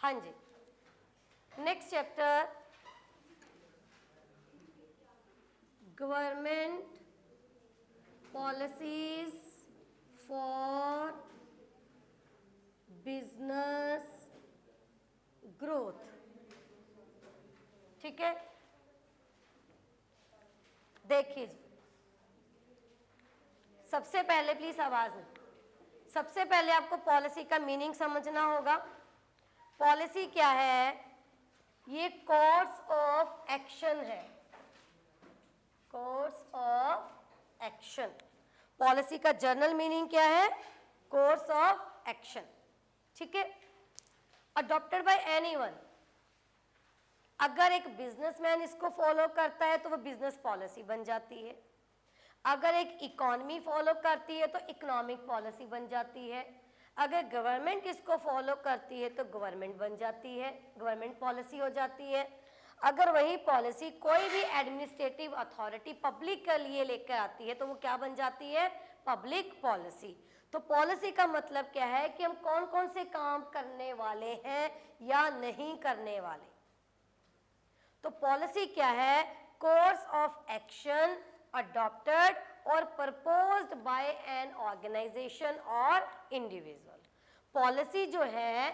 हाँ जी, next chapter government policies for business growth. ठीक है, देखिए सबसे पहले प्लीज आवाज में, सबसे पहले आपको पॉलिसी का मीनिंग समझना होगा। पॉलिसी क्या है? ये कोर्स ऑफ एक्शन है, कोर्स ऑफ एक्शन। पॉलिसी का जर्नल मीनिंग क्या है? Course of action. ठीक है, अडॉप्टेड बाय एनीवन। अगर एक बिजनेसमैन इसको फॉलो करता है तो वो बिजनेस पॉलिसी बन जाती है। अगर एक इकोनॉमी फॉलो करती है तो इकोनॉमिक पॉलिसी बन जाती है। अगर गवर्नमेंट इसको फॉलो करती है तो गवर्नमेंट बन जाती है, गवर्नमेंट पॉलिसी हो जाती है। अगर वही पॉलिसी कोई भी एडमिनिस्ट्रेटिव अथॉरिटी पब्लिक के लिए लेकर आती है तो वो क्या बन जाती है? Public policy. तो पॉलिसी का मतलब क्या है कि हम कौन कौन से काम करने वाले हैं या नहीं करने वाले। तो पॉलिसी क्या है? कोर्स ऑफ एक्शन अडॉप्टेड और प्रपोज्ड बाय एन ऑर्गेनाइजेशन और इंडिविजुअल। पॉलिसी जो है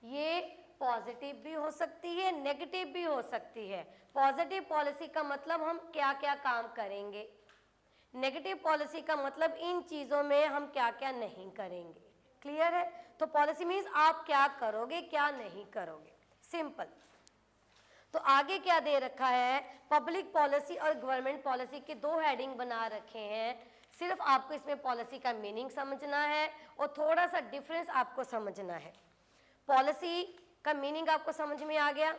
ये पॉजिटिव भी हो सकती है, नेगेटिव भी हो सकती है। पॉजिटिव पॉलिसी का मतलब हम क्या क्या काम करेंगे, नेगेटिव पॉलिसी का मतलब इन चीज़ों में हम क्या क्या नहीं करेंगे। क्लियर है? तो पॉलिसी मीन्स आप क्या करोगे क्या नहीं करोगे, सिंपल। तो आगे क्या दे रखा है? पब्लिक पॉलिसी और गवर्नमेंट पॉलिसी के दो हेडिंग बना रखे हैं। सिर्फ आपको इसमें पॉलिसी का मीनिंग समझना है और थोड़ा सा डिफरेंस आपको समझना है। पॉलिसी का मीनिंग आपको समझ में आ गया।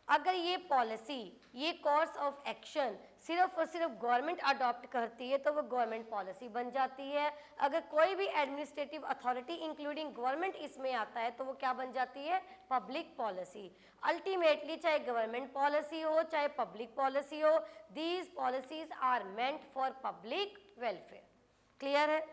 अगर ये पॉलिसी, ये कोर्स ऑफ एक्शन सिर्फ और सिर्फ गवर्नमेंट अडॉप्ट करती है तो वो गवर्नमेंट पॉलिसी बन जाती है। अगर कोई भी एडमिनिस्ट्रेटिव अथॉरिटी इंक्लूडिंग गवर्नमेंट इसमें आता है तो वो क्या बन जाती है? Public policy. अल्टीमेटली चाहे गवर्नमेंट पॉलिसी हो चाहे पब्लिक पॉलिसी हो, these policies are meant for public welfare. Clear है?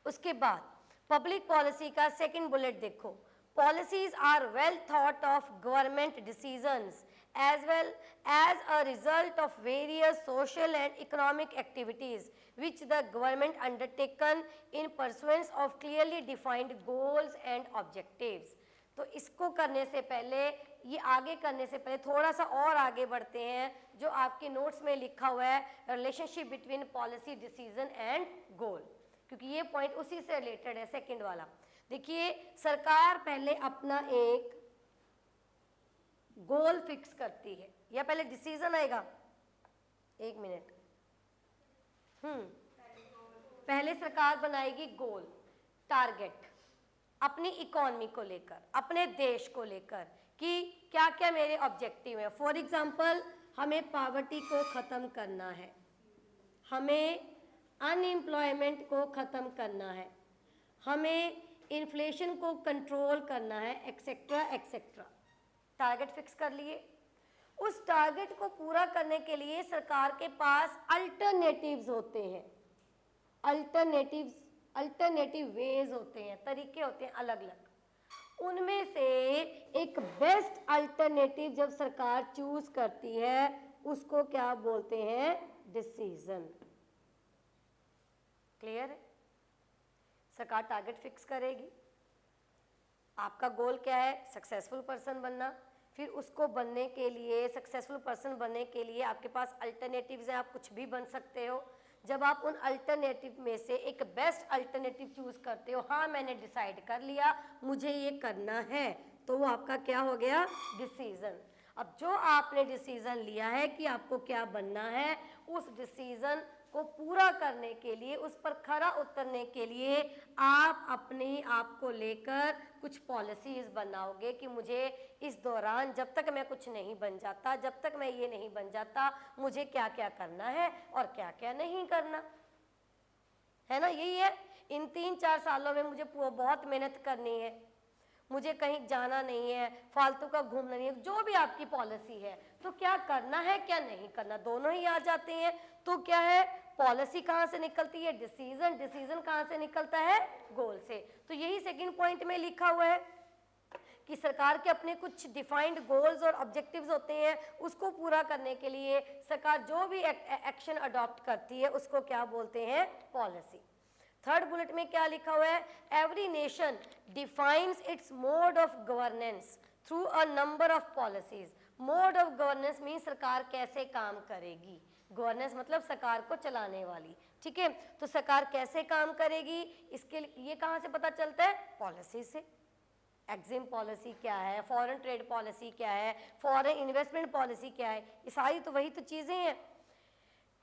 उसके बाद पब्लिक पॉलिसी का सेकंड बुलेट देखो, policies are well thought of government decisions as well as a result of various social and economic activities which the government undertaken in pursuance of clearly defined goals and objectives। तो इसको करने से पहले, ये आगे करने से पहले थोड़ा सा और आगे बढ़ते हैं। जो आपके नोट्स में लिखा हुआ है relationship between policy, decision and goal, क्योंकि ये पॉइंट उसी से रिलेटेड है, सेकंड वाला। देखिए सरकार पहले अपना एक गोल फिक्स करती है, या पहले डिसीजन आएगा? एक मिनट। पहले सरकार बनाएगी गोल, टारगेट अपनी इकोनॉमी को लेकर, अपने देश को लेकर कि क्या क्या मेरे ऑब्जेक्टिव है। फॉर एग्जांपल हमें पॉवर्टी को ख़त्म करना है, हमें अनएम्प्लॉयमेंट को ख़त्म करना है, हमें इन्फ्लेशन को कंट्रोल करना है, एक्सेट्रा एक्सेट्रा। टारगेट फिक्स कर लिए। उस टारगेट को पूरा करने के लिए सरकार के पास अल्टरनेटिव्स होते हैं, अल्टरनेटिव वेज होते हैं, तरीके होते हैं अलग अलग। उनमें से एक बेस्ट अल्टरनेटिव जब सरकार चूज करती है उसको क्या बोलते हैं? डिसीजन। क्लियर है? सरकार टारगेट फिक्स करेगी, आपका गोल क्या है? सक्सेसफुल पर्सन बनना। फिर उसको बनने के लिए, सक्सेसफुल पर्सन बनने के लिए आपके पास अल्टरनेटिव्स हैं, आप कुछ भी बन सकते हो। जब आप उन अल्टरनेटिव में से एक बेस्ट अल्टरनेटिव चूज करते हो, हाँ मैंने डिसाइड कर लिया मुझे ये करना है, तो वो आपका क्या हो गया? डिसीजन। अब जो आपने डिसीजन लिया है कि आपको क्या बनना है, उस डिसीजन को पूरा करने के लिए, उस पर खरा उतरने के लिए आप अपने आप को लेकर कुछ पॉलिसीज बनाओगे कि मुझे इस दौरान जब तक मैं कुछ नहीं बन जाता, जब तक मैं ये नहीं बन जाता, मुझे क्या क्या करना है और क्या क्या नहीं करना है ना। यही है, इन 3-4 सालों में मुझे बहुत मेहनत करनी है, मुझे कहीं जाना नहीं है, फालतू का घूमना नहीं है, जो भी आपकी पॉलिसी है। तो क्या करना है क्या नहीं करना, दोनों ही आ जाते हैं। तो क्या है, पॉलिसी कहाँ से निकलती है? डिसीजन। डिसीजन कहाँ से निकलता है? गोल से। तो यही सेकंड पॉइंट में लिखा हुआ है कि सरकार के अपने कुछ डिफाइंड गोल्स और ऑब्जेक्टिव्स होते हैं, उसको पूरा करने के लिए सरकार जो भी एक्शन अडॉप्ट करती है उसको क्या बोलते हैं? पॉलिसी। थर्ड बुलेट में क्या लिखा हुआ है? Every nation defines it's mode of governance through a number of policies. Mode of governance mean सरकार कैसे काम करेगी, गवर्नेंस मतलब सरकार को चलाने वाली, ठीक है। तो सरकार कैसे काम करेगी, इसके ये कहाँ से पता चलता है? पॉलिसी से। एग्जिम पॉलिसी क्या है, फॉरेन ट्रेड पॉलिसी क्या है, फॉरेन इन्वेस्टमेंट पॉलिसी क्या है, ये सारी तो वही तो चीज़ें हैं।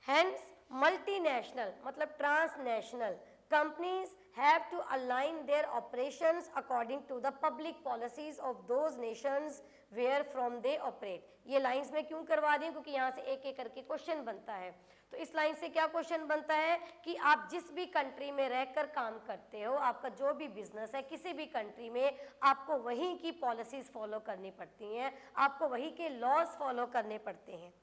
हैंस मल्टीनेशनल मतलब transnational companies have to align their operations according to the public policies of those nations where from they operate। ये लाइंस में क्यों करवा रही हूँ? क्योंकि यहाँ से एक एक करके क्वेश्चन बनता है। तो इस लाइन से क्या क्वेश्चन बनता है कि आप जिस भी कंट्री में रहकर काम करते हो, आपका जो भी बिजनेस है किसी भी कंट्री में, आपको वहीं की पॉलिसीज फॉलो करनी पड़ती हैं, आपको वहीं के लॉज फॉलो करने पड़ते हैं।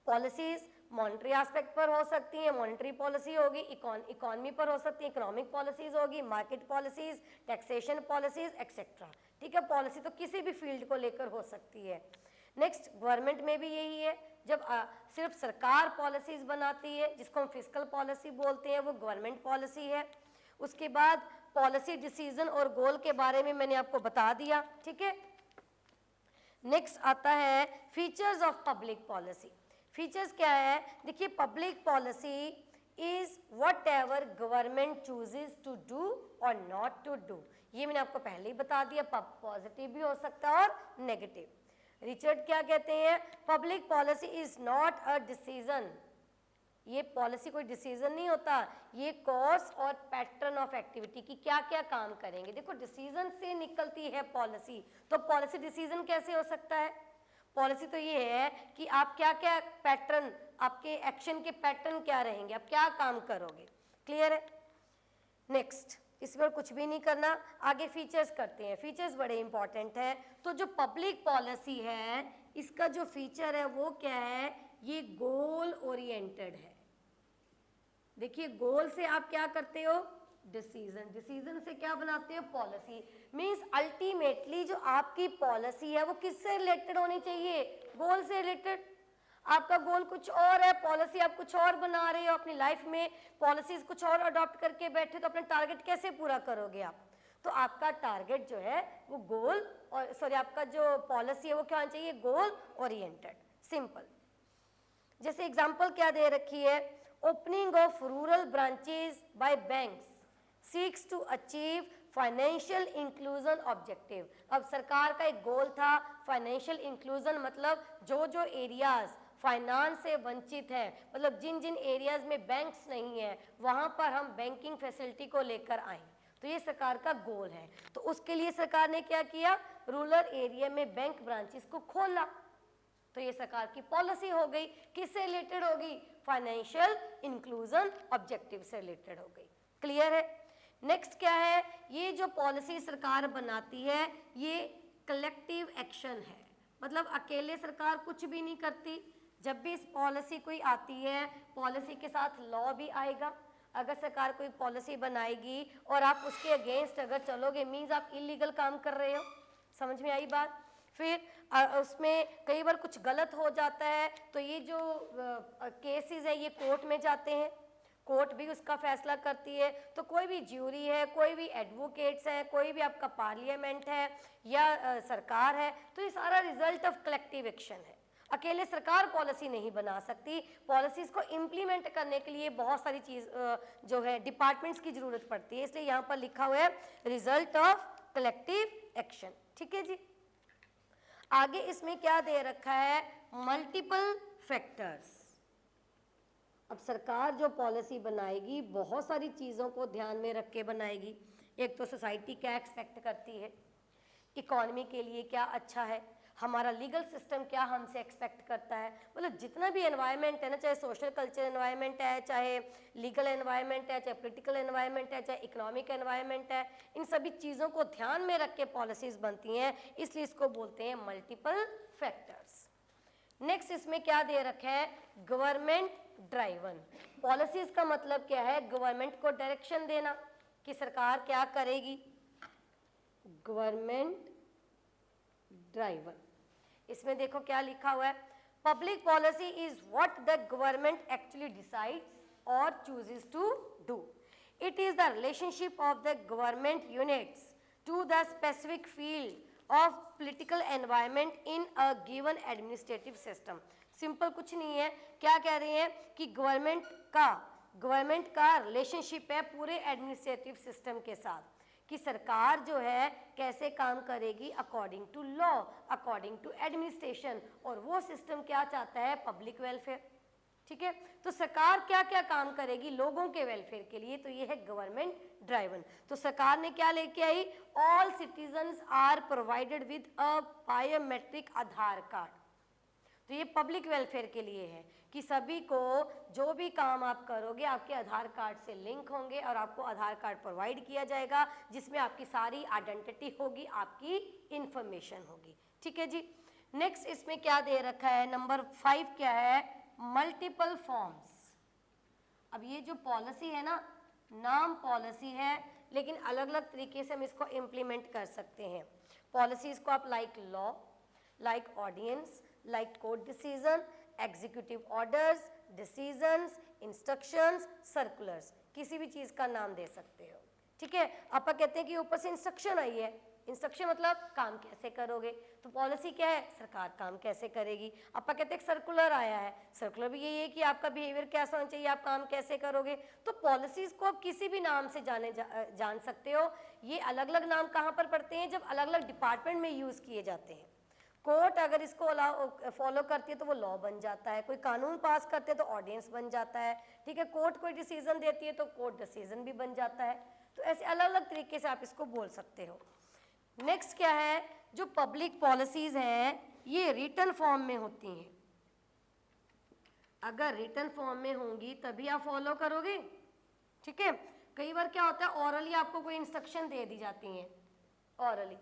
पॉलिसीज मॉनेटरी एस्पेक्ट पर हो सकती है, मॉनेटरी पॉलिसी होगी, इकोनॉमी पर हो सकती है, इकोनॉमिक पॉलिसीज होगी, market policies, taxation policies etcetera, ठीक है। पॉलिसी तो किसी भी फील्ड को लेकर हो सकती है। नेक्स्ट गवर्नमेंट में भी यही है, जब सिर्फ सरकार पॉलिसीज बनाती है जिसको हम फिस्कल पॉलिसी बोलते हैं, वो गवर्नमेंट पॉलिसी है। उसके बाद पॉलिसी डिसीजन और गोल के बारे में मैंने आपको बता दिया, ठीक है। नेक्स्ट आता है features of public policy. Features क्या है? देखिए, public policy is whatever government chooses to do और नॉट टू डू। ये मैंने आपको पहले ही बता दिया, पॉजिटिव भी हो सकता है और नेगेटिव। रिचर्ड क्या कहते हैं? Public policy is not a decision. ये पॉलिसी कोई डिसीजन नहीं होता, ये कोर्स और पैटर्न ऑफ एक्टिविटी की क्या क्या काम करेंगे। देखो, डिसीजन से निकलती है पॉलिसी, तो पॉलिसी डिसीजन कैसे हो सकता है? पॉलिसी तो ये है कि आप क्या क्या पैटर्न, आपके एक्शन के पैटर्न क्या रहेंगे, आप क्या काम करोगे। क्लियर है? नेक्स्ट, इसमें कुछ भी नहीं करना, आगे फीचर्स करते हैं। फीचर्स बड़े इंपॉर्टेंट है। तो जो पब्लिक पॉलिसी है, इसका जो फीचर है वो क्या है? ये गोल ओरिएंटेड है। देखिए, गोल से आप क्या करते हो? डिसीजन। डिसीजन से क्या बनाते हो? पॉलिसी। मींस अल्टीमेटली जो आपकी पॉलिसी है वो किससे रिलेटेड होनी चाहिए? गोल से रिलेटेड। आपका गोल कुछ और है, पॉलिसी आप कुछ और बना रहे हो अपनी लाइफ में, पॉलिसीज कुछ और अडॉप्ट करके बैठे, तो अपना टारगेट कैसे पूरा करोगे आप? तो आपका टारगेट जो है वो गोल, और सॉरी, आपका जो पॉलिसी है वो क्या होना चाहिए? Goal oriented. सिंपल। जैसे एग्जांपल क्या दे रखी है? Opening of rural branches by banks seeks to achieve financial inclusion objective. अब सरकार का एक गोल था फाइनेंशियल इंक्लूजन, मतलब जो जो एरियाज फाइनेंस से वंचित हैं, मतलब जिन जिन एरियाज में बैंक्स नहीं है, वहां पर हम बैंकिंग फैसिलिटी को लेकर आए। तो ये सरकार का गोल है। तो उसके लिए सरकार ने क्या किया? रूरल एरिया में बैंक ब्रांचेस को खोला। तो ये सरकार की पॉलिसी हो गई। किससे रिलेटेड होगी? फाइनेंशियल इंक्लूजन ऑब्जेक्टिव से रिलेटेड हो गई। क्लियर है? नेक्स्ट क्या है? ये जो पॉलिसी सरकार बनाती है ये कलेक्टिव एक्शन है, मतलब अकेले सरकार कुछ भी नहीं करती। जब भी इस पॉलिसी कोई आती है, पॉलिसी के साथ लॉ भी आएगा। अगर सरकार कोई पॉलिसी बनाएगी और आप उसके अगेंस्ट अगर चलोगे, मीन्स आप इलीगल काम कर रहे हो। समझ में आई बात? फिर उसमें कई बार कुछ गलत हो जाता है, तो ये जो केसेस है ये कोर्ट में जाते हैं, कोर्ट भी उसका फैसला करती है। तो कोई भी ज्यूरी है, कोई भी एडवोकेट्स है, कोई भी आपका पार्लियामेंट है या सरकार है, तो ये सारा रिजल्ट ऑफ कलेक्टिव एक्शन है। अकेले सरकार पॉलिसी नहीं बना सकती। पॉलिसीज को इम्प्लीमेंट करने के लिए बहुत सारी चीज जो है डिपार्टमेंट्स की जरूरत पड़ती है, इसलिए यहाँ पर लिखा हुआ है रिजल्ट ऑफ कलेक्टिव एक्शन। ठीक है जी। आगे इसमें क्या दे रखा है? Multiple factors. अब सरकार जो पॉलिसी बनाएगी बहुत सारी चीज़ों को ध्यान में रख के बनाएगी। एक तो सोसाइटी क्या एक्सपेक्ट करती है, इकोनॉमी के लिए क्या अच्छा है, हमारा लीगल सिस्टम क्या हमसे एक्सपेक्ट करता है, मतलब जितना भी एनवायरनमेंट है ना, चाहे सोशल कल्चर एनवायरनमेंट है, चाहे लीगल एनवायरनमेंट है, चाहे पॉलिटिकल एनवायरनमेंट है, चाहे इकोनॉमिक एनवायरनमेंट है, इन सभी चीज़ों को ध्यान में रख के पॉलिसीज़ बनती हैं, इसलिए इसको बोलते हैं मल्टीपल फैक्टर्स। नेक्स्ट इसमें क्या दे रखा है? गवर्नमेंट ड्राइवन पॉलिसीज का मतलब क्या है? गवर्नमेंट को डायरेक्शन देना कि सरकार क्या करेगी। Government driven. इसमें देखो क्या लिखा हुआ है, public policy is what the government actually decides और chooses to do. It is the relationship of the government units to the specific field of political environment in a given administrative system. Simple कुछ नहीं है, क्या कह रहे हैं कि government का रिलेशनशिप है पूरे एडमिनिस्ट्रेटिव सिस्टम के साथ, कि सरकार जो है कैसे काम करेगी according to law, according to administration, और वो सिस्टम क्या चाहता है, पब्लिक वेलफेयर। ठीक है, तो सरकार क्या क्या काम करेगी लोगों के वेलफेयर के लिए, तो ये है गवर्नमेंट ड्राइवन। तो सरकार ने क्या लेके आई, all citizens are provided with a biometric Aadhaar card. तो ये पब्लिक वेलफेयर के लिए है कि सभी को जो भी काम आप करोगे आपके आधार कार्ड से लिंक होंगे और आपको आधार कार्ड प्रोवाइड किया जाएगा जिसमें आपकी सारी आइडेंटिटी होगी, आपकी इंफॉर्मेशन होगी। ठीक है जी। नेक्स्ट इसमें क्या दे रखा है, नंबर 5 क्या है, मल्टीपल फॉर्म्स। अब ये जो पॉलिसी है ना, नाम पॉलिसी है लेकिन अलग अलग तरीके से हम इसको इम्प्लीमेंट कर सकते हैं। पॉलिसीज को आप like law, like ordinance, like court decision, executive orders, decisions, instructions, circulars, किसी भी चीज़ का नाम दे सकते हो। ठीक है, आप कहते हैं कि ऊपर से इंस्ट्रक्शन आई है, इंस्ट्रक्शन मतलब काम कैसे करोगे, तो पॉलिसी क्या है, सरकार काम कैसे करेगी। आप कहते हैं सर्कुलर आया है, सर्कुलर भी यही है कि आपका बिहेवियर कैसा होना चाहिए, आप काम कैसे करोगे। तो पॉलिसीज को आप किसी भी नाम से जान सकते हो। ये अलग अलग नाम कहाँ पर पड़ते हैं, जब अलग अलग डिपार्टमेंट में यूज़ किए जाते हैं। कोर्ट अगर इसको फॉलो करती है तो वो लॉ बन जाता है, कोई कानून पास करते हैं तो ऑर्डिनेंस बन जाता है। ठीक है, कोर्ट कोई डिसीजन देती है तो कोर्ट डिसीजन भी बन जाता है। तो ऐसे अलग अलग तरीके से आप इसको बोल सकते हो। नेक्स्ट क्या है, जो पब्लिक पॉलिसीज हैं ये रिटन फॉर्म में होती हैं। अगर रिटन फॉर्म में होंगी तभी आप फॉलो करोगे। ठीक है, कई बार क्या होता है ऑरली आपको कोई इंस्ट्रक्शन दे दी जाती हैं, ऑरली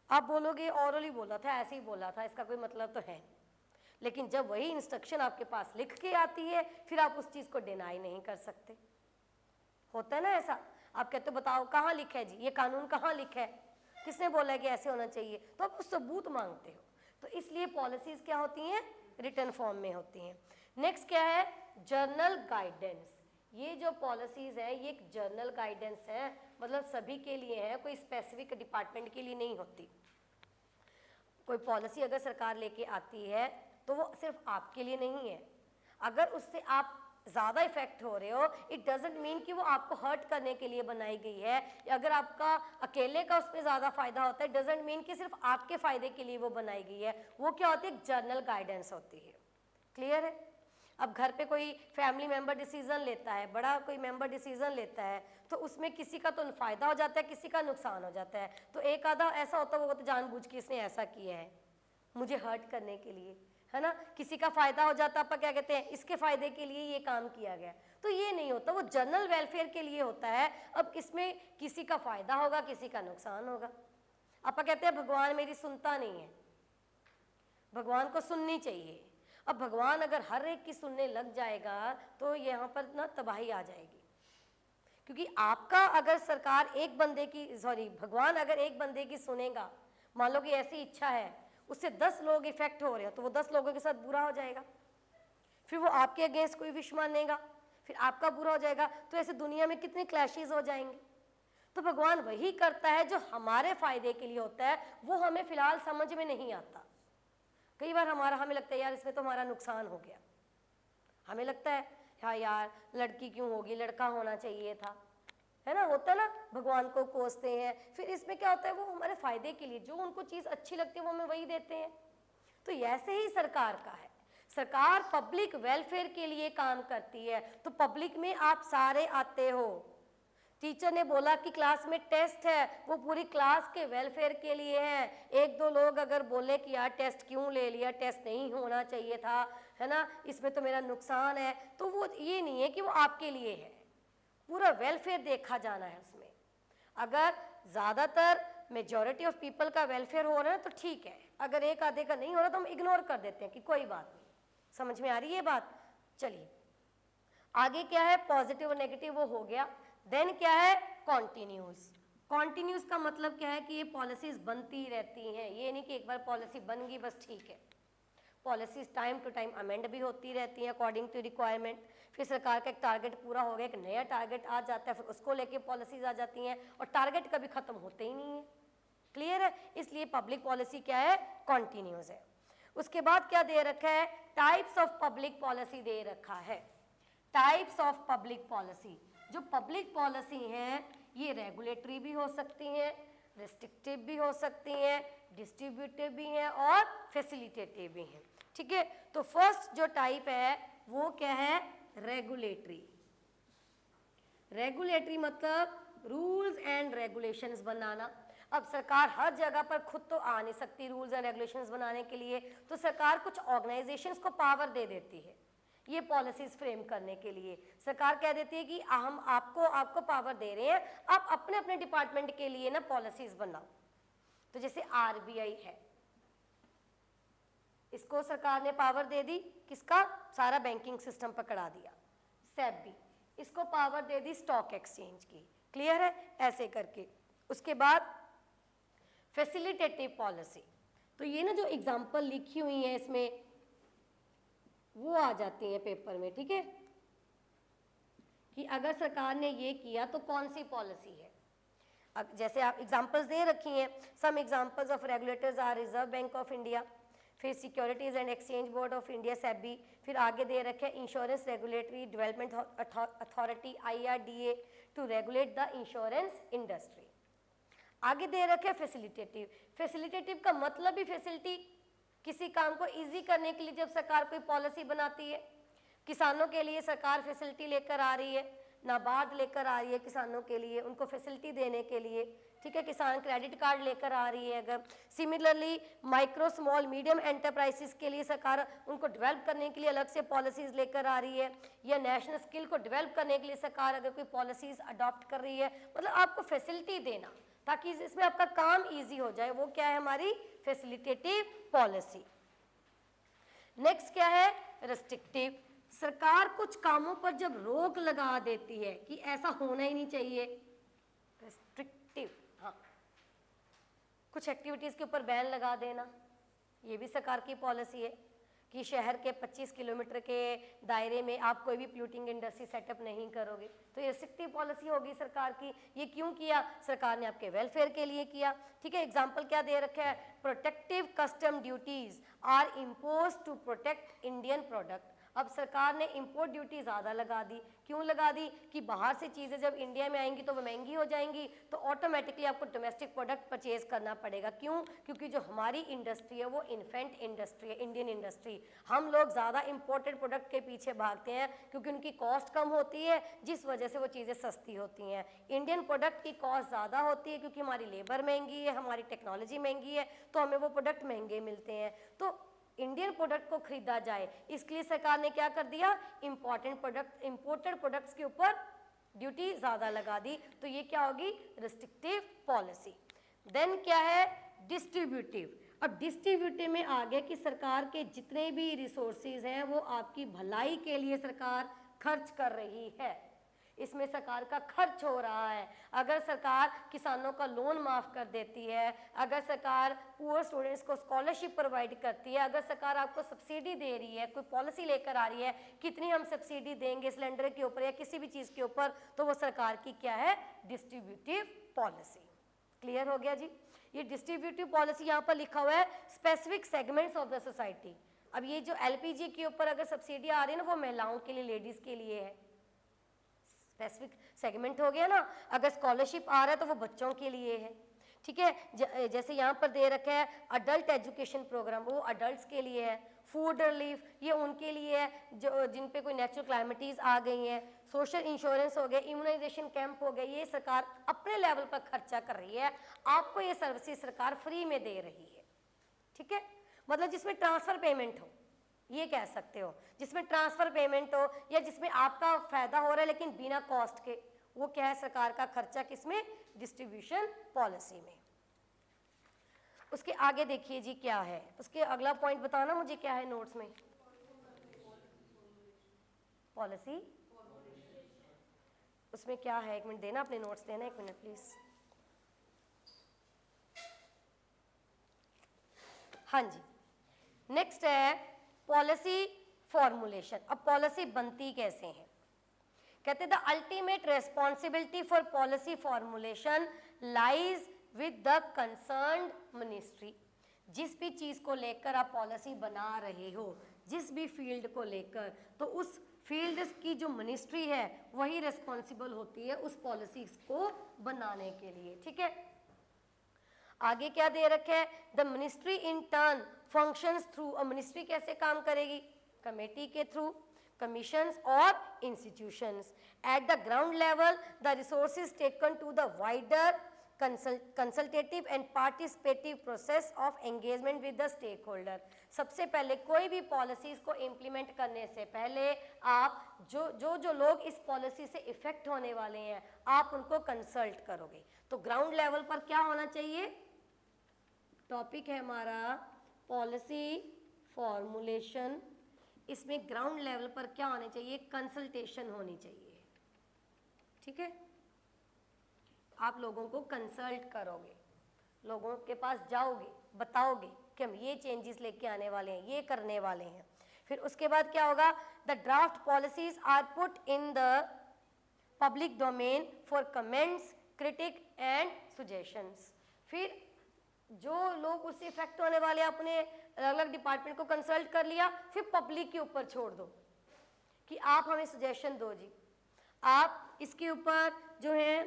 आप बोलोगे ऑरली बोला था, ऐसे ही बोला था, इसका कोई मतलब तो है नहीं। लेकिन जब वही इंस्ट्रक्शन आपके पास लिख के आती है फिर आप उस चीज़ को डिनाई नहीं कर सकते। होता है ना ऐसा, आप कहते हो बताओ कहाँ लिखा है जी, ये कानून कहाँ लिखा है, किसने बोला है कि ऐसे होना चाहिए, तो आप उस सबूत मांगते हो। तो इसलिए पॉलिसीज क्या होती हैं, रिटन फॉर्म में होती हैं। नेक्स्ट क्या है, जर्नल गाइडेंस। ये जो पॉलिसीज है ये एक जर्नल गाइडेंस है, मतलब सभी के लिए है, कोई स्पेसिफिक डिपार्टमेंट के लिए नहीं होती। कोई पॉलिसी अगर सरकार लेके आती है तो वो सिर्फ आपके लिए नहीं है। अगर उससे आप ज़्यादा इफेक्ट हो रहे हो, इट डजेंट मीन कि वो आपको हर्ट करने के लिए बनाई गई है, या अगर आपका अकेले का उसमें ज़्यादा फायदा होता है, डजेंट मीन कि सिर्फ आपके फायदे के लिए वो बनाई गई है। वो क्या होती है, जर्नल गाइडेंस होती है। क्लियर है। अब घर पे कोई फैमिली मेंबर डिसीजन लेता है, बड़ा कोई मेंबर डिसीजन लेता है, तो उसमें किसी का तो फायदा हो जाता है, किसी का नुकसान हो जाता है। तो एक आधा ऐसा होता है वो तो जानबूझ के इसने ऐसा किया है मुझे हर्ट करने के लिए, है ना। किसी का फायदा हो जाता है, आप क्या कहते हैं इसके फायदे के लिए ये काम किया गया, तो ये नहीं होता, वो जनरल वेलफेयर के लिए होता है। अब इसमें किसी का फायदा होगा, किसी का नुकसान होगा। आप कहते हैं भगवान मेरी सुनता नहीं है, भगवान को सुननी चाहिए। अब भगवान अगर हर एक की सुनने लग जाएगा तो यहाँ पर ना तबाही आ जाएगी, क्योंकि आपका अगर सरकार एक बंदे की भगवान अगर एक बंदे की सुनेगा, मान लो कि ऐसी इच्छा है, उससे 10 लोग इफेक्ट हो रहे हो, तो वो 10 लोगों के साथ बुरा हो जाएगा, फिर वो आपके अगेंस्ट कोई विश मानेगा, फिर आपका बुरा हो जाएगा। तो ऐसे दुनिया में कितने क्लैशेस हो जाएंगे। तो भगवान वही करता है जो हमारे फायदे के लिए होता है, वो हमें फिलहाल समझ में नहीं आता। कई बार हमें लगता है यार इसमें तो हमारा नुकसान हो गया, हमें लगता है हाँ यार लड़की क्यों होगी, लड़का होना चाहिए था, है ना, होता है ना। भगवान को कोसते हैं, फिर इसमें क्या होता है वो हमारे फायदे के लिए जो उनको चीज़ अच्छी लगती है वो हमें वही देते हैं। तो ऐसे ही सरकार का है, सरकार पब्लिक वेलफेयर के लिए काम करती है। तो पब्लिक में आप सारे आते हो, टीचर ने बोला कि क्लास में टेस्ट है, वो पूरी क्लास के वेलफेयर के लिए है। एक दो लोग अगर बोले कि यार टेस्ट क्यों ले लिया, टेस्ट नहीं होना चाहिए था, है ना, इसमें तो मेरा नुकसान है, तो वो ये नहीं है कि वो आपके लिए है, पूरा वेलफेयर देखा जाना है उसमें। अगर ज़्यादातर मेजॉरिटी ऑफ पीपल का वेलफेयर हो रहा है तो ठीक है, अगर एक आधे का नहीं हो रहा तो हम इग्नोर कर देते हैं कि कोई बात नहीं। समझ में आ रही है बात। चलिए आगे क्या है, पॉजिटिव और नेगेटिव वो हो गया। देन क्या है, कॉन्टिन्यूस। कॉन्टिन्यूस का मतलब क्या है कि ये पॉलिसीज बनती रहती हैं, ये नहीं कि एक बार पॉलिसी बन गई बस ठीक है। Policies time to time amend भी होती रहती हैं अकॉर्डिंग टू रिक्वायरमेंट। फिर सरकार का एक टारगेट पूरा हो गया, एक नया टारगेट आ जाता है, फिर उसको लेके पॉलिसीज आ जाती हैं और टारगेट कभी खत्म होते ही नहीं है। क्लियर है? इसलिए पब्लिक पॉलिसी क्या है? कॉन्टिन्यूस है। उसके बाद क्या दे रखा है? टाइप्स ऑफ पब्लिक पॉलिसी दे रखा है। टाइप्स ऑफ पब्लिक पॉलिसी, जो पब्लिक पॉलिसी हैं ये रेगुलेटरी भी हो सकती हैं, रिस्ट्रिक्टिव भी हो सकती हैं, डिस्ट्रीब्यूटिव भी हैं और फैसिलिटेटिव भी हैं। ठीक है, तो फर्स्ट जो टाइप है वो क्या है? रेगुलेटरी। रेगुलेटरी मतलब रूल्स एंड रेगुलेशंस बनाना। अब सरकार हर जगह पर खुद तो आ नहीं सकती रूल्स एंड रेगुलेशंस बनाने के लिए, तो सरकार कुछ ऑर्गेनाइजेशंस को पावर दे देती है ये पॉलिसीज फ्रेम करने के लिए। सरकार कह देती है कि हम आपको पावर दे रहे हैं, आप अपने अपने डिपार्टमेंट के लिए ना पॉलिसीज बनाओ। तो जैसे आरबीआई है, इसको सरकार ने पावर दे दी, किसका? सारा बैंकिंग सिस्टम पकड़ा दिया। सेबी, इसको पावर दे दी स्टॉक एक्सचेंज की। क्लियर है? ऐसे करके। उसके बाद फैसिलिटेटिव पॉलिसी, तो ये ना जो एग्जांपल लिखी हुई है इसमें वो आ जाती है पेपर में। ठीक है, कि अगर सरकार ने ये किया तो कौन सी पॉलिसी है। अब जैसे आप एग्जांपल्स दे रखी हैं, some examples of regulators are Reserve Bank of India, फिर securities and exchange board of India SEBI, फिर आगे दे रखे insurance regulatory development authority IRDA to regulate the insurance industry. आगे दे रखे फैसिलिटेटिव। फैसिलिटेटिव का मतलब ही फैसिलिटी, किसी काम को इजी करने के लिए जब सरकार कोई पॉलिसी बनाती है। किसानों के लिए सरकार फैसिलिटी लेकर आ रही है, नाबार्ड लेकर आ रही है किसानों के लिए, उनको फैसिलिटी देने के लिए। ठीक है, किसान क्रेडिट कार्ड लेकर आ रही है। अगर similarly micro small medium enterprises के लिए सरकार उनको डेवलप करने के लिए अलग से पॉलिसीज लेकर आ रही है, या नेशनल स्किल को डेवलप करने के लिए सरकार अगर कोई पॉलिसीज अडॉप्ट कर रही है, मतलब आपको फैसिलिटी देना ताकि इसमें आपका काम इजी हो जाए, वो क्या है? हमारी फैसिलिटेटिव पॉलिसी। नेक्स्ट क्या है? रिस्ट्रिक्टिव। सरकार कुछ कामों पर जब रोक लगा देती है कि ऐसा होना ही नहीं चाहिए, रिस्ट्रिक्टिव। हाँ, कुछ एक्टिविटीज के ऊपर बैन लगा देना, ये भी सरकार की पॉलिसी है कि शहर के 25 किलोमीटर के दायरे में आप कोई भी प्लूटिंग इंडस्ट्री सेटअप नहीं करोगे, तो ये रिस्ट्रिक्टिव पॉलिसी होगी सरकार की। ये क्यों किया? सरकार ने आपके वेलफेयर के लिए किया। ठीक है, एग्जांपल क्या दे रखा है? Protective custom duties are impose to protect Indian product. अब सरकार ने इंपोर्ट ड्यूटी ज़्यादा लगा दी। क्यों लगा दी? कि बाहर से चीज़ें जब इंडिया में आएंगी तो वो महंगी हो जाएंगी, तो ऑटोमेटिकली आपको डोमेस्टिक प्रोडक्ट परचेज करना पड़ेगा। क्यों? क्योंकि जो हमारी इंडस्ट्री है वो इन्फेंट इंडस्ट्री है, इंडियन इंडस्ट्री। हम लोग ज़्यादा इंपोर्टेड प्रोडक्ट के पीछे भागते हैं क्योंकि उनकी कॉस्ट कम होती है, जिस वजह से वो चीज़ें सस्ती होती हैं। इंडियन प्रोडक्ट की कॉस्ट ज़्यादा होती है क्योंकि हमारी लेबर महंगी है, हमारी टेक्नोलॉजी महंगी है, तो हमें वो प्रोडक्ट महंगे मिलते हैं। तो इंडियन प्रोडक्ट को खरीदा जाए, इसलिए सरकार ने क्या कर दिया? इंपोर्टेड प्रोडक्ट्स के ऊपर ड्यूटी ज़्यादा लगा दी। तो ये क्या होगी? Restrictive policy. देन क्या है? डिस्ट्रीब्यूटिव। अब डिस्ट्रीब्यूटिव में आ गया कि सरकार के जितने भी रिसोर्सेज हैं वो आपकी भलाई के लिए सरकार खर्च कर रही है, इसमें सरकार का खर्च हो रहा है। अगर सरकार किसानों का लोन माफ़ कर देती है, अगर सरकार पुअर स्टूडेंट्स को स्कॉलरशिप प्रोवाइड करती है, अगर सरकार आपको सब्सिडी दे रही है, कोई पॉलिसी लेकर आ रही है, कितनी हम सब्सिडी देंगे सिलेंडर के ऊपर या किसी भी चीज़ के ऊपर, तो वो सरकार की क्या है? Distributive policy. क्लियर हो गया जी? ये डिस्ट्रीब्यूटिव पॉलिसी यहाँ पर लिखा हुआ है specific segments of the society. अब ये जो LPG के ऊपर अगर सब्सिडी आ रही है ना, वो महिलाओं के लिए, लेडीज़ के लिए है, स्पेसिफिक सेगमेंट हो गया ना। अगर स्कॉलरशिप आ रहा है तो वो बच्चों के लिए है। ठीक है, जैसे यहाँ पर दे रखा है अडल्ट एजुकेशन प्रोग्राम, वो अडल्ट्स के लिए है। फूड रिलीफ, ये उनके लिए है जो जिन पे कोई नेचुरल क्लाइमिटीज़ आ गई हैं। सोशल इंश्योरेंस हो गया, इम्यूनाइजेशन कैंप हो गए, ये सरकार अपने लेवल पर खर्चा कर रही है, आपको ये सर्विसेज सरकार फ्री में दे रही है। ठीक है, मतलब जिसमें ट्रांसफ़र पेमेंट हो, ये कह सकते हो, जिसमें ट्रांसफ़र पेमेंट हो या जिसमें आपका फ़ायदा हो रहा है लेकिन बिना कॉस्ट के, वो क्या है? सरकार का खर्चा किसमें? डिस्ट्रीब्यूशन पॉलिसी में। उसके आगे देखिए जी क्या है, उसके अगला पॉइंट बताना मुझे क्या है नोट्स में। पॉलिसी, उसमें क्या है? एक मिनट देना, अपने नोट्स देना, एक मिनट प्लीज़। हाँ जी, नेक्स्ट है पॉलिसी फॉर्मुलेशन। अब पॉलिसी बनती कैसे है, कहते the ultimate responsibility for policy formulation lies with the concerned ministry. जिस भी चीज को लेकर आप पॉलिसी बना रहे हो, जिस भी फील्ड को लेकर, तो उस फील्ड की जो मिनिस्ट्री है वही रेस्पॉन्सिबल होती है उस पॉलिसी को बनाने के लिए, ठीक है। आगे क्या दे रखे है, the ministry in turn functions through, और मिनिस्ट्री कैसे काम करेगी, कमेटी के through, commissions or institutions. At the ground level, the resources taken to the wider consultative and participative process of engagement with the stakeholder. सबसे पहले कोई भी policies को इम्प्लीमेंट करने से पहले आप जो लोग इस पॉलिसी से इफेक्ट होने वाले हैं आप उनको कंसल्ट करोगे। तो ग्राउंड लेवल पर क्या होना चाहिए, टॉपिक है हमारा पॉलिसी फॉर्मुलेशन। इसमें ग्राउंड लेवल पर क्या होने चाहिए, कंसल्टेशन होनी चाहिए, ठीक है। आप लोगों को कंसल्ट करोगे, लोगों के पास जाओगे, बताओगे कि हम ये चेंजेस लेके आने वाले हैं, ये करने वाले हैं। फिर उसके बाद क्या होगा, the draft policies are put in the public domain for comments, critic and suggestions. फिर जो लोग उससे इफेक्ट होने वाले अपने अलग अलग डिपार्टमेंट को कंसल्ट कर लिया, फिर पब्लिक के ऊपर छोड़ दो कि आप हमें सजेशन दो जी। आप इसके ऊपर जो है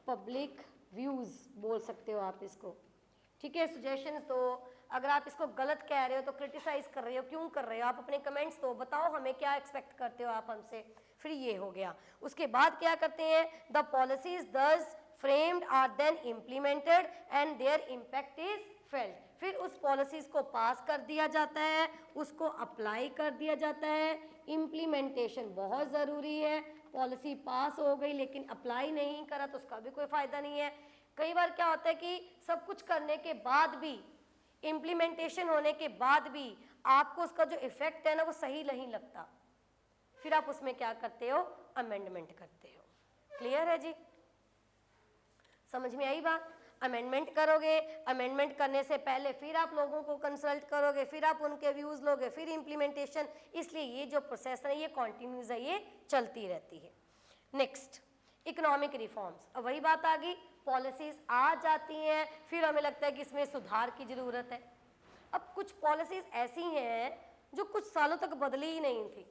पब्लिक व्यूज बोल सकते हो आप इसको, ठीक है, सजेशंस दो। अगर आप इसको गलत कह रहे हो तो क्रिटिसाइज कर रहे हो, क्यों कर रहे हो, आप अपने कमेंट्स दो, बताओ हमें क्या एक्सपेक्ट करते हो आप हमसे। फिर ये हो गया। उसके बाद क्या करते हैं, द पॉलिसीज दस framed are then implemented and their impact is felt। फिर उस पॉलिसीज को पास कर दिया जाता है, उसको अप्लाई कर दिया जाता है। इम्प्लीमेंटेशन बहुत ज़रूरी है। पॉलिसी पास हो गई लेकिन अप्लाई नहीं करा तो उसका भी कोई फ़ायदा नहीं है। कई बार क्या होता है कि सब कुछ करने के बाद भी, इम्प्लीमेंटेशन होने के बाद भी आपको उसका जो इफ़ेक्ट है ना वो सही नहीं लगता, फिर आप उसमें क्या करते हो, अमेंडमेंट करते हो। क्लियर है जी, समझ में आई बात। अमेंडमेंट करोगे, अमेंडमेंट करने से पहले फिर आप लोगों को कंसल्ट करोगे, फिर आप उनके व्यूज लोगे, फिर इम्प्लीमेंटेशन। इसलिए ये जो प्रोसेस है ये कॉन्टिन्यूस है, ये चलती रहती है। Next, economic reforms. अब वही बात आ गई, पॉलिसीज आ जाती हैं, फिर हमें लगता है कि इसमें सुधार की ज़रूरत है। अब कुछ पॉलिसीज ऐसी हैं जो कुछ सालों तक बदली ही नहीं थी,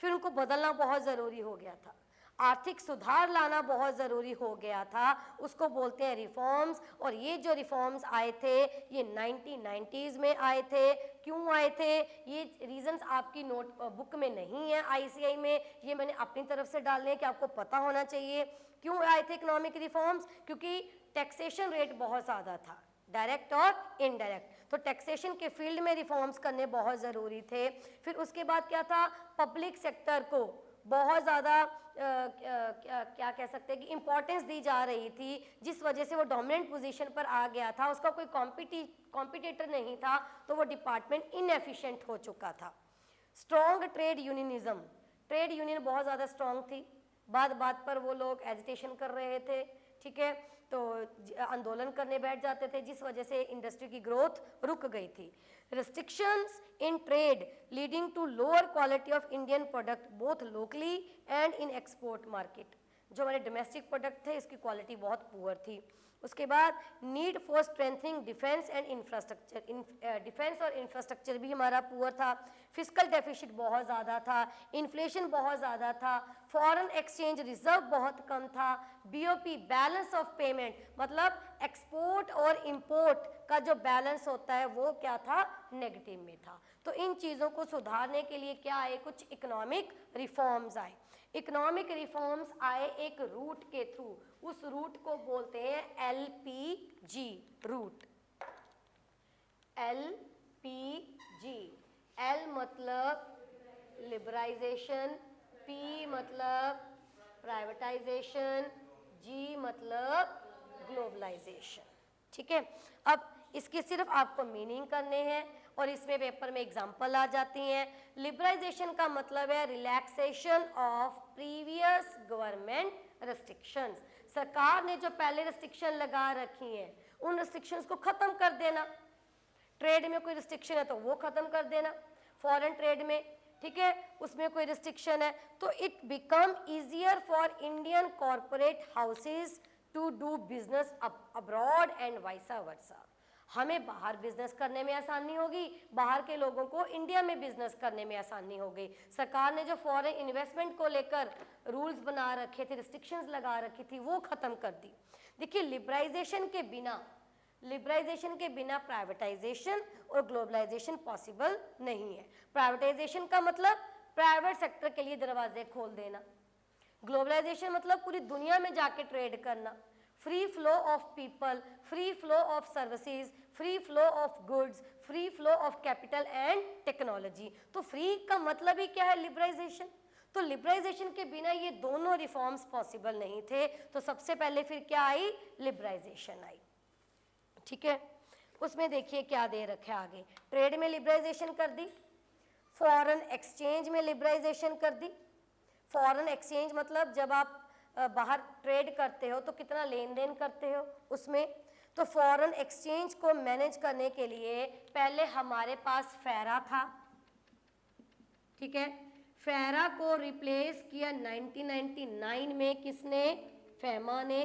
फिर उनको बदलना बहुत ज़रूरी हो गया था। आर्थिक सुधार लाना बहुत ज़रूरी हो गया था, उसको बोलते हैं रिफॉर्म्स। और ये जो रिफॉर्म्स आए थे ये 1990s में आए थे। क्यों आए थे, ये रीजंस आपकी नोट बुक में नहीं है ICI में, ये मैंने अपनी तरफ से डालने हैं कि आपको पता होना चाहिए। क्यों आए थे इकोनॉमिक रिफॉर्म्स, क्योंकि टैक्सेशन रेट बहुत ज़्यादा था, डायरेक्ट और इनडायरेक्ट, तो टैक्सेशन के फील्ड में रिफॉर्म्स करने बहुत ज़रूरी थे। फिर उसके बाद क्या था, पब्लिक सेक्टर को बहुत ज़्यादा क्या कह सकते हैं कि इम्पोर्टेंस दी जा रही थी, जिस वजह से वो डोमिनेंट पोजीशन पर आ गया था, उसका कोई कॉम्पिटिटर नहीं था, तो वो डिपार्टमेंट इनएफिशिएंट हो चुका था। Strong trade unionism, trade union बहुत ज़्यादा स्ट्रॉन्ग थी, बात बात पर वो लोग एजिटेशन कर रहे थे, ठीक है, तो आंदोलन करने बैठ जाते थे, जिस वजह से इंडस्ट्री की ग्रोथ रुक गई थी। Restrictions in trade leading to lower quality of Indian product both locally and in export market। जो हमारे डोमेस्टिक प्रोडक्ट थे इसकी क्वालिटी बहुत पुअर थी। उसके बाद need for strengthening defence and infrastructure, defence और इंफ्रास्ट्रक्चर भी हमारा पुअर था। फिस्कल डेफिसिट बहुत ज़्यादा था, इन्फ्लेशन बहुत ज़्यादा था, फॉरेन एक्सचेंज रिजर्व बहुत कम था, BOP बैलेंस ऑफ पेमेंट, मतलब एक्सपोर्ट और इंपोर्ट का जो बैलेंस होता है वो क्या था, नेगेटिव में था। तो इन चीज़ों को सुधारने के लिए क्या आए, कुछ इकोनॉमिक रिफॉर्म्स आए। इकोनॉमिक रिफॉर्म्स आए एक रूट के थ्रू, उस रूट को बोलते हैं LPG रूट। LPG, L मतलब लिबराइजेशन, P मतलब प्राइवेटाइजेशन, G मतलब ग्लोबलाइजेशन, ठीक है। अब इसके सिर्फ आपको मीनिंग करने हैं और इसमें पेपर में एग्जाम्पल आ जाती हैं। लिबराइजेशन का मतलब है relaxation of previous government restrictions. सरकार ने जो पहले रेस्ट्रिक्शन लगा रखी हैं उन रेस्ट्रिक्शंस को ख़त्म कर देना, ट्रेड में कोई रिस्ट्रिक्शन है तो वो खत्म कर देना, फॉरेन ट्रेड में, ठीक है, उसमें कोई रिस्ट्रिक्शन है तो it become easier for Indian corporate houses to do business abroad and vice versa. हमें बाहर बिजनेस करने में आसानी होगी, बाहर के लोगों को इंडिया में बिजनेस करने में आसानी होगी। सरकार ने जो फॉरेन इन्वेस्टमेंट को लेकर रूल्स बना रखे थे, रिस्ट्रिक्शंस लगा रखी थी, वो खत्म कर दी। देखिए लिबराइजेशन के बिना प्राइवेटाइजेशन और ग्लोबलाइजेशन पॉसिबल नहीं है। प्राइवेटाइजेशन का मतलब प्राइवेट सेक्टर के लिए दरवाजे खोल देना, ग्लोबलाइजेशन मतलब पूरी दुनिया में जाके ट्रेड करना, free flow of people, free flow of services, free flow of goods, free flow of capital and technology. तो फ्री का मतलब ही क्या है, लिबराइजेशन। तो लिबराइजेशन के बिना ये दोनों रिफॉर्म्स पॉसिबल नहीं थे, तो सबसे पहले फिर क्या आई, लिबराइजेशन आई, ठीक है। उसमें देखिए क्या दे रखा है आगे, ट्रेड में लिबराइजेशन कर दी, फॉरेन एक्सचेंज में लिबराइजेशन कर दी। फॉरेन एक्सचेंज मतलब जब आप बाहर ट्रेड करते हो तो कितना लेन देन करते हो उसमें, तो फॉरेन एक्सचेंज को मैनेज करने के लिए पहले हमारे पास फेरा था, ठीक है। फेरा को रिप्लेस किया 1999 में किसने, फेमा ने।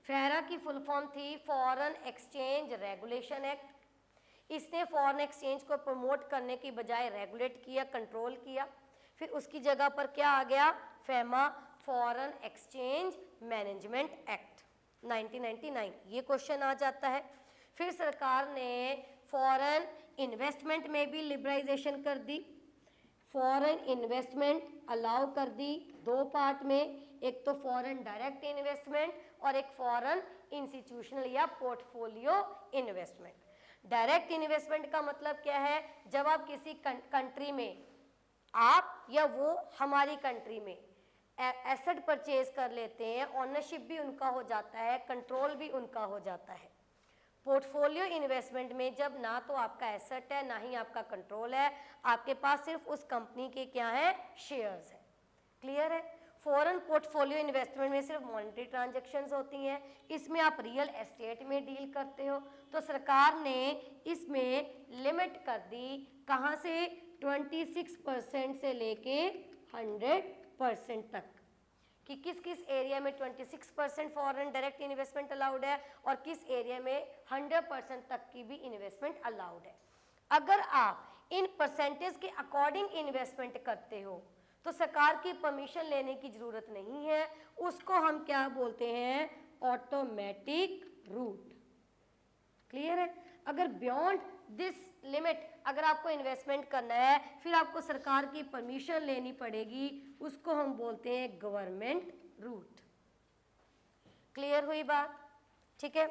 फेरा की फुल फॉर्म थी फॉरेन एक्सचेंज रेगुलेशन एक्ट। इसने फॉरेन एक्सचेंज को प्रमोट करने की बजाय रेगुलेट किया, कंट्रोल किया। फिर उसकी जगह पर क्या आ गया, FEMA, foreign exchange management act 1999, ये क्वेश्चन आ जाता है। फिर सरकार ने फॉरेन इन्वेस्टमेंट में भी लिबराइजेशन कर दी, फॉरेन इन्वेस्टमेंट अलाउ कर दी दो पार्ट में, एक तो फॉरेन डायरेक्ट इन्वेस्टमेंट और एक फॉरेन इंस्टीट्यूशनल या पोर्टफोलियो इन्वेस्टमेंट। डायरेक्ट इन्वेस्टमेंट का मतलब क्या है, जब आप किसी कंट्री में, आप या वो हमारी कंट्री में एसेट परचेज कर लेते हैं, ऑनरशिप भी उनका हो जाता है, कंट्रोल भी उनका हो जाता है। पोर्टफोलियो इन्वेस्टमेंट में जब ना तो आपका एसेट है ना ही आपका कंट्रोल है, आपके पास सिर्फ उस कंपनी के क्या है, शेयर्स है। क्लियर है। फॉरेन पोर्टफोलियो इन्वेस्टमेंट में सिर्फ मॉनेटरी ट्रांजैक्शंस होती हैं, इसमें आप रियल एस्टेट में डील करते हो। तो सरकार ने इसमें लिमिट कर दी, कहाँ से, 26% से लेके 100% तक, कि किस किस एरिया में 26% फॉरेन डायरेक्ट इन्वेस्टमेंट अलाउड है और किस एरिया में 100% तक की भी इन्वेस्टमेंट अलाउड है। अगर आप इन परसेंटेज के अकॉर्डिंग इन्वेस्टमेंट करते हो तो सरकार की परमिशन लेने की जरूरत नहीं है, उसको हम क्या बोलते हैं, ऑटोमेटिक रूट। क्लियर है। अगर बियॉन्ड दिस लिमिट अगर आपको इन्वेस्टमेंट करना है, फिर आपको सरकार की परमिशन लेनी पड़ेगी, उसको हम बोलते हैं गवर्नमेंट रूट। क्लियर हुई बात, ठीक है।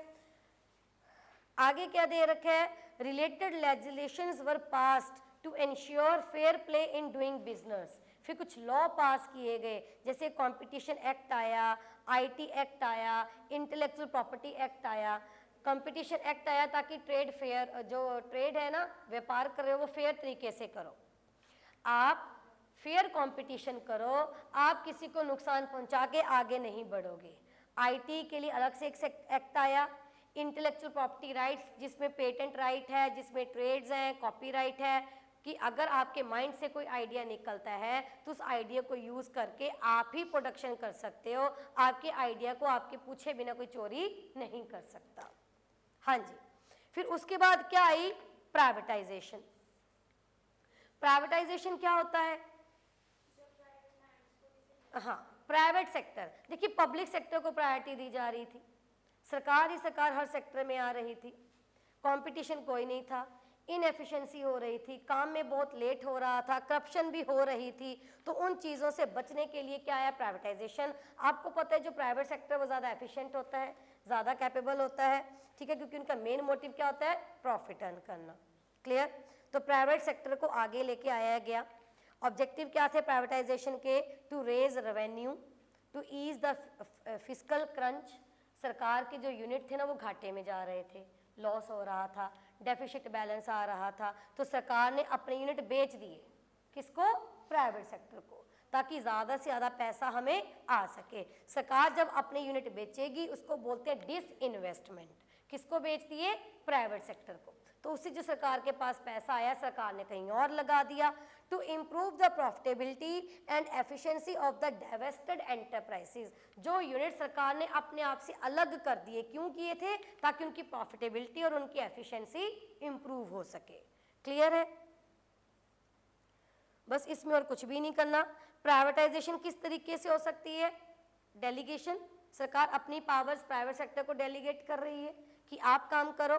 आगे क्या दे रखा है, related legislations were passed to ensure fair play in doing business. फिर कुछ लॉ पास किए गए, जैसे कंपटीशन एक्ट आया, आईटी एक्ट आया, इंटेलेक्चुअल प्रॉपर्टी एक्ट आया, कंपटीशन एक्ट आया ताकि ट्रेड फेयर, जो ट्रेड है ना, व्यापार कर रहे हो वो फेयर तरीके से करो, आप फेयर कंपटीशन करो, आप किसी को नुकसान पहुंचा के आगे नहीं बढ़ोगे। आईटी के लिए अलग से एक एक्ट आया, इंटेलेक्चुअल प्रॉपर्टी राइट्स, जिसमें पेटेंट राइट है, जिसमें ट्रेड्स हैं, कॉपीराइट है, कि अगर आपके माइंड से कोई आइडिया निकलता है तो उस आइडिया को यूज़ करके आप ही प्रोडक्शन कर सकते हो, आपके आइडिया को आपके पूछे बिना कोई चोरी नहीं कर सकता। हाँ जी। फिर उसके बाद क्या आई, प्राइवेटाइजेशन। प्राइवेटाइजेशन क्या होता है, हाँ, प्राइवेट सेक्टर, देखिए पब्लिक सेक्टर को प्रायोरिटी दी जा रही थी, सरकार ही सरकार हर सेक्टर में आ रही थी, कंपटीशन कोई नहीं था, इनएफिशिएंसी हो रही थी, काम में बहुत लेट हो रहा था, करप्शन भी हो रही थी। तो उन चीज़ों से बचने के लिए क्या आया, प्राइवेटाइजेशन। आपको पता है जो प्राइवेट सेक्टर वो ज़्यादा एफिशिएंट होता है, ज़्यादा कैपेबल होता है, ठीक है, क्योंकि उनका मेन मोटिव क्या होता है, प्रॉफिट अर्न करना। क्लियर। तो प्राइवेट सेक्टर को आगे लेके आया गया। ऑब्जेक्टिव क्या थे प्राइवेटाइजेशन के, to raise revenue, to ease the fiscal crunch. सरकार के जो यूनिट थे ना वो घाटे में जा रहे थे, लॉस हो रहा था, डेफिसिट बैलेंस आ रहा था, तो सरकार ने अपने यूनिट बेच दिए, किसको, प्राइवेट सेक्टर को, ताकि ज़्यादा से ज़्यादा पैसा हमें आ सके। सरकार जब अपने यूनिट बेचेगी उसको बोलते हैं डिस इन्वेस्टमेंट, किसको बेच दिए? प्राइवेट सेक्टर को। तो उससे जो सरकार के पास पैसा आया सरकार ने कहीं और लगा दिया। To improve the profitability and efficiency of the divested enterprises, जो यूनिट सरकार ने अपने आप से अलग कर दिए, क्यों किए थे? ताकि उनकी प्रॉफिटेबिलिटी और उनकी एफिशिएंसी इंप्रूव हो सके। क्लियर है? बस इसमें और कुछ भी नहीं करना। प्राइवेटाइजेशन किस तरीके से हो सकती है? डेलीगेशन, सरकार अपनी पावर्स प्राइवेट सेक्टर को डेलीगेट कर रही है कि आप काम करो।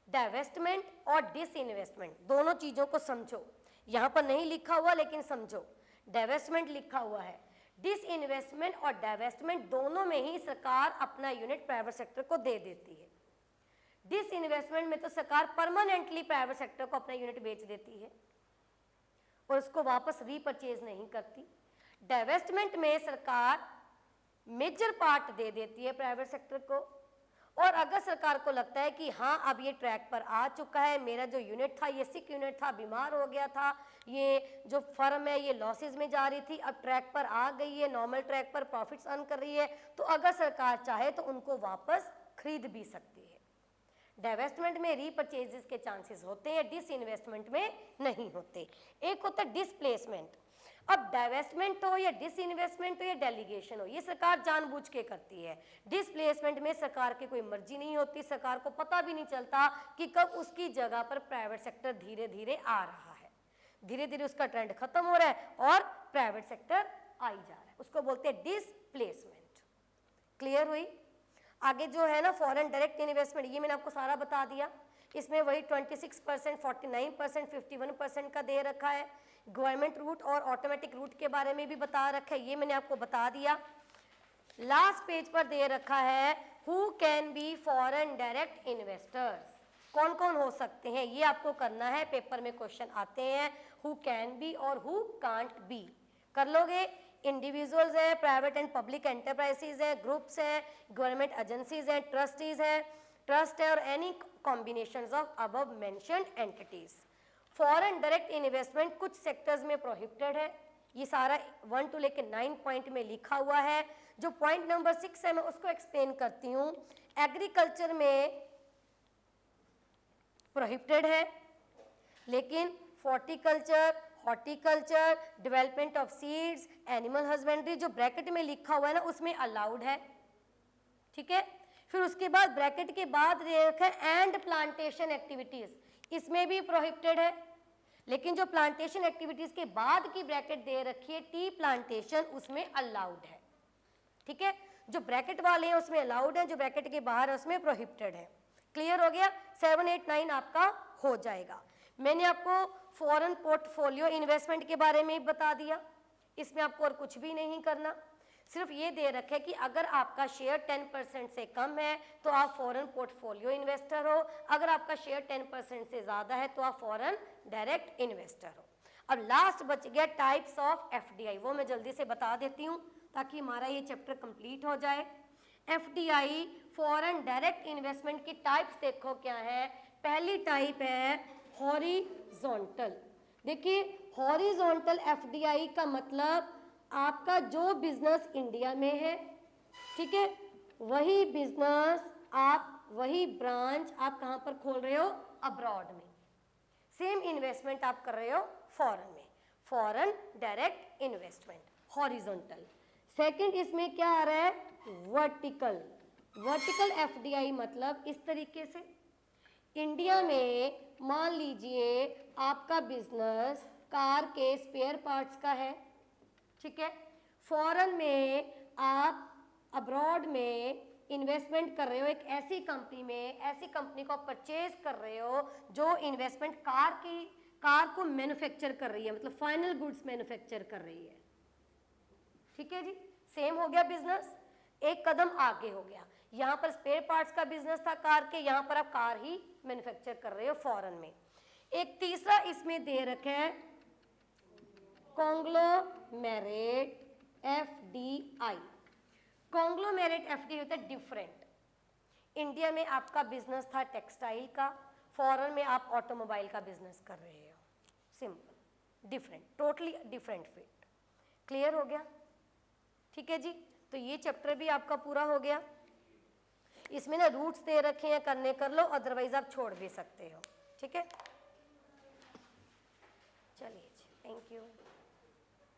डाइवेस्टमेंट और डिसइन्वेस्टमेंट, दोनों चीजों को समझो। यहां पर नहीं लिखा हुआ लेकिन समझो, डाइवेस्टमेंट लिखा हुआ है। डिसइन्वेस्टमेंट और डाइवेस्टमेंट दोनों में ही सरकार अपना यूनिट प्राइवेट सेक्टर को दे देती है। डिसइन्वेस्टमेंट में तो सरकार परमानेंटली प्राइवेट सेक्टर को अपना यूनिट बेच देती है और उसको वापस रीपरचेज नहीं करती। डाइवेस्टमेंट में सरकार मेजर पार्ट दे देती है प्राइवेट सेक्टर को, और अगर सरकार को लगता है कि हाँ अब ये ट्रैक पर आ चुका है, मेरा जो यूनिट था ये सिक यूनिट था, बीमार हो गया था, ये जो फर्म है ये लॉसेज में जा रही थी, अब ट्रैक पर आ गई है, नॉर्मल ट्रैक पर प्रॉफिट्स अर्न कर रही है, तो अगर सरकार चाहे तो उनको वापस खरीद भी सकती है। डाइवेस्टमेंट में रीपरचेजेस के चांसेस होते हैं, डिसइन्वेस्टमेंट में नहीं होते। एक होता है डिसप्लेसमेंट। अब डाइवेस्टमेंट हो या डिसइन्वेस्टमेंट हो या डेलीगेशन हो, ये सरकार जानबूझ के करती है। डिसप्लेसमेंट में सरकार की कोई मर्जी नहीं होती, सरकार को पता भी नहीं चलता कि कब उसकी जगह पर प्राइवेट सेक्टर धीरे धीरे आ रहा है, धीरे धीरे उसका ट्रेंड खत्म हो रहा है और प्राइवेट सेक्टर आई जा रहा है, उसको बोलते हैं डिसप्लेसमेंट। क्लियर हुई? आगे जो है ना फॉरेन डायरेक्ट इन्वेस्टमेंट, ये मैंने आपको सारा बता दिया। इसमें वही 26%, 49%, 51% का दे रखा है। गवर्नमेंट रूट और ऑटोमेटिक रूट के बारे में भी बता रखा है, ये मैंने आपको बता दिया। लास्ट पेज पर दे रखा है who can be foreign direct investors, कौन कौन हो सकते हैं, ये आपको करना है। पेपर में क्वेश्चन आते हैं हु कैन बी और हु कांट बी, कर लोगे। इंडिविजुअल्स हैं, प्राइवेट एंड पब्लिक एंटरप्राइजेज हैं, ग्रुप्स हैं, गवर्नमेंट एजेंसीज हैं, ट्रस्टीज हैं, ट्रस्ट है और any combinations of above mentioned entities. Foreign direct investment कुछ सेक्टर्स में प्रोहिबिटेड है, ये सारा 1 to लेके 9 पॉइंट में लिखा हुआ है। जो पॉइंट नंबर 6 है मैं उसको एक्सप्लेन करती हूँ। एग्रीकल्चर में प्रोहिबिटेड है, लेकिन horticulture, development of seeds, animal husbandry, जो ब्रैकेट में लिखा हुआ है ना उसमें अलाउड है। ठीक है, फिर उसके बाद ब्रैकेट के बाद रखा है एंड प्लांटेशन एक्टिविटीज, इसमें भी प्रोहिबिटेड है। लेकिन जो प्लांटेशन एक्टिविटीज के बाद की ब्रैकेट दे रखी है टी प्लांटेशन, उसमें अलाउड है। ठीक है, जो ब्रैकेट वाले हैं उसमें अलाउड है, जो ब्रैकेट के बाहर है उसमें प्रोहिबिटेड है। क्लियर हो गया? 7, 8, 9 आपका हो जाएगा। मैंने आपको फॉरेन पोर्टफोलियो इन्वेस्टमेंट के बारे में बता दिया, इसमें आपको और कुछ भी नहीं करना, सिर्फ ये दे रखे कि अगर आपका शेयर 10% से कम है तो आप फॉरेन पोर्टफोलियो इन्वेस्टर हो, अगर आपका शेयर 10% से ज़्यादा है तो आप फॉरेन डायरेक्ट इन्वेस्टर हो। अब लास्ट बच गया टाइप्स ऑफ एफडीआई, वो मैं जल्दी से बता देती हूँ ताकि हमारा ये चैप्टर कंप्लीट हो जाए। एफडीआई फॉरेन डायरेक्ट इन्वेस्टमेंट की टाइप्स देखो क्या है। पहली टाइप है हॉरिजॉन्टल। देखिए हॉरिजॉन्टल एफडीआई का मतलब आपका जो बिजनेस इंडिया में है, ठीक है, वही बिजनेस आप, वही ब्रांच आप कहाँ पर खोल रहे हो? अब्रॉड में। सेम इन्वेस्टमेंट आप कर रहे हो फॉरेन में, foreign direct investment, horizontal. Second इसमें क्या आ रहा है? वर्टिकल। वर्टिकल एफडीआई मतलब इस तरीके से, इंडिया में मान लीजिए आपका बिजनेस कार के स्पेयर पार्ट्स का है, ठीक है, फॉरेन में आप अब्रॉड में इन्वेस्टमेंट कर रहे हो एक ऐसी कंपनी में, ऐसी कंपनी को परचेज कर रहे हो जो इन्वेस्टमेंट कार को मैन्युफैक्चर कर रही है, मतलब फाइनल गुड्स मैन्युफैक्चर कर रही है। ठीक है जी, सेम हो गया बिजनेस, एक कदम आगे हो गया। यहाँ पर स्पेयर पार्ट्स का बिजनेस था कार के, यहाँ पर आप कार ही मैन्युफैक्चर कर रहे हो फॉरेन में। एक तीसरा इसमें दे रखा है कॉन्ग्लोमेरेट एफडीआई। कॉन्ग्लोमेरेट एफडीआई होता है डिफरेंट। इंडिया में आपका बिजनेस था टेक्सटाइल का, फॉरेन में आप ऑटोमोबाइल का बिजनेस कर रहे हो, simple, different, totally different field. Clear हो गया? ठीक है जी, तो ये चैप्टर भी आपका पूरा हो गया। इसमें ना रूट्स दे रखे हैं, करने कर लो, अदरवाइज आप छोड़ भी सकते हो। ठीक है, चलिए जी, थैंक यू।